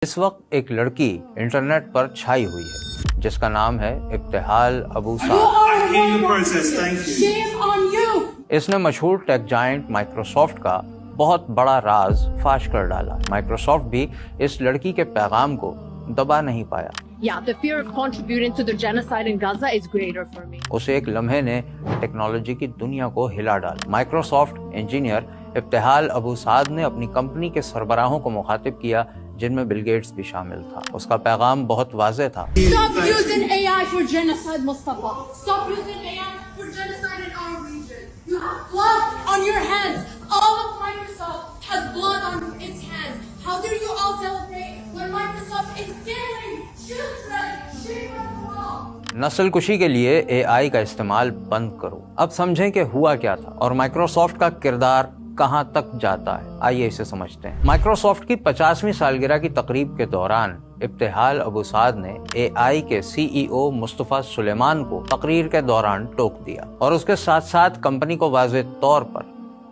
اس وقت ایک لڑکی انٹرنیٹ پر چھائی ہوئی ہے جس کا نام ہے ابتہال ابو سعد۔ اس نے مشہور ٹیک جائنٹ مائکروسافٹ کا بہت بڑا راز فاش کر ڈالا۔ مائکروسافٹ بھی اس لڑکی کے پیغام کو دبا نہیں پایا۔ The fear of contributing to the genocide in Gaza is greater for me. اسے ایک لمحے نے ٹیکنالوجی کی دنیا کو ہلا ڈالا۔ مائکروسافٹ انجینئر ابتہال ابو سعد نے اپنی کمپنی کے سربراہوں کو مخاطب کیا جن میں بل گیٹس بھی شامل تھا۔ اس کا پیغام بہت واضح تھا۔ Stop using AI for genocide, Mustafa. Stop using AI for genocide in our region. You have blood on your hands. All of Microsoft has blood on its hands. How do you all celebrate when Microsoft is killing children? نسل کشی کے لیے اے آئی کا استعمال بند کرو۔ اب سمجھیں کہ ہوا کیا تھا اور مائکروسافٹ کا کردار کہاں تک جاتا ہے۔ آئیے اسے سمجھتے ہیں۔ مائکروسافٹ کی 50ویں سالگرہ کی تقریب کے دوران ابتہال ابو سعد نے اے آئی کے سی ای او مصطفیٰ سلیمان کو تقریر کے دوران ٹوک دیا اور اس کے ساتھ ساتھ کمپنی کو واضح طور پر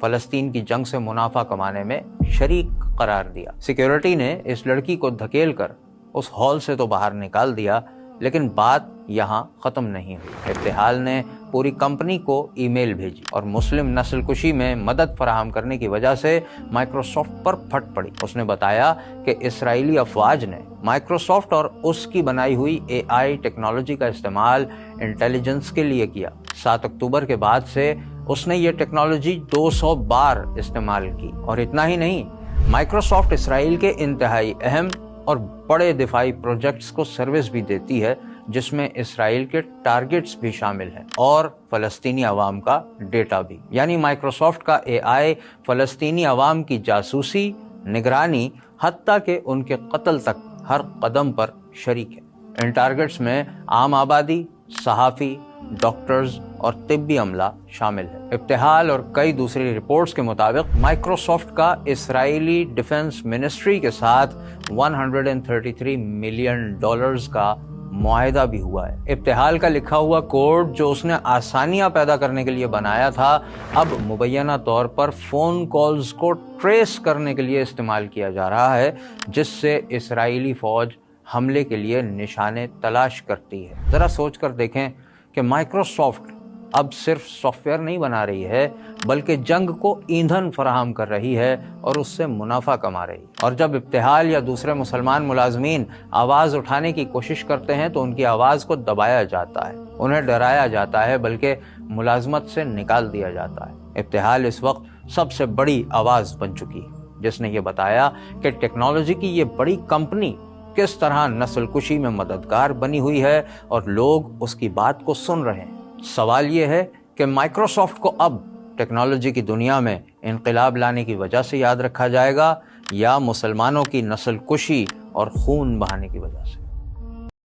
فلسطین کی جنگ سے منافع کمانے میں شریک قرار دیا۔ سیکیورٹی نے اس لڑکی کو دھکیل کر اس ہال سے تو باہر نکال دیا، لیکن بات یہاں ختم نہیں ہوئی۔ ابتہال نے پوری کمپنی کو ای میل بھیجی اور مسلم نسل کشی میں مدد فراہم کرنے کی وجہ سے مائکروسافٹ پر پھٹ پڑی۔ اس نے بتایا کہ اسرائیلی افواج نے مائکروسافٹ اور اس کی بنائی ہوئی اے آئی ٹیکنالوجی کا استعمال انٹیلیجنس کے لیے کیا۔ 7 اکتوبر کے بعد سے اس نے یہ ٹیکنالوجی 200 بار استعمال کی، اور اتنا ہی نہیں، مائکروسافٹ اسرائیل کے انتہائی اہم اور بڑے دفاعی پروجیکٹس کو سروس بھی دیتی ہے جس میں اسرائیل کے ٹارگٹس بھی شامل ہیں اور فلسطینی عوام کا ڈیٹا بھی۔ یعنی مائکروسافٹ کا اے آئی فلسطینی عوام کی جاسوسی، نگرانی، حتیٰ کہ ان کے قتل تک ہر قدم پر شریک ہے۔ ان ٹارگٹس میں عام آبادی، صحافی، ڈاکٹرز اور طبی عملہ شامل ہے۔ ابتہال اور کئی دوسری رپورٹس کے مطابق مائکروسافٹ کا اسرائیلی ڈیفنس منسٹری کے ساتھ $133 ملین کا معاہدہ بھی ہوا ہے۔ ابتہال کا لکھا ہوا کوڈ جو اس نے آسانیاں پیدا کرنے کے لیے بنایا تھا، اب مبینہ طور پر فون کالز کو ٹریس کرنے کے لیے استعمال کیا جا رہا ہے، جس سے اسرائیلی فوج حملے کے لیے نشانے تلاش کرتی ہے۔ ذرا سوچ کر دیکھیں کہ مائکروسافٹ اب صرف سافٹ ویئر نہیں بنا رہی ہے بلکہ جنگ کو ایندھن فراہم کر رہی ہے اور اس سے منافع کما رہی ہے۔ اور جب ابتہال یا دوسرے مسلمان ملازمین آواز اٹھانے کی کوشش کرتے ہیں تو ان کی آواز کو دبایا جاتا ہے، انہیں ڈرایا جاتا ہے، بلکہ ملازمت سے نکال دیا جاتا ہے۔ ابتہال اس وقت سب سے بڑی آواز بن چکی ہے جس نے یہ بتایا کہ ٹیکنالوجی کی یہ بڑی کمپنی کس طرح نسل کشی میں مددگار بنی ہوئی ہے اور لوگ اس کی بات کو سن رہے ہیں۔ سوال یہ ہے کہ مائکروسافٹ کو اب ٹیکنالوجی کی دنیا میں انقلاب لانے کی وجہ سے یاد رکھا جائے گا یا مسلمانوں کی نسل کشی اور خون بہانے کی وجہ سے؟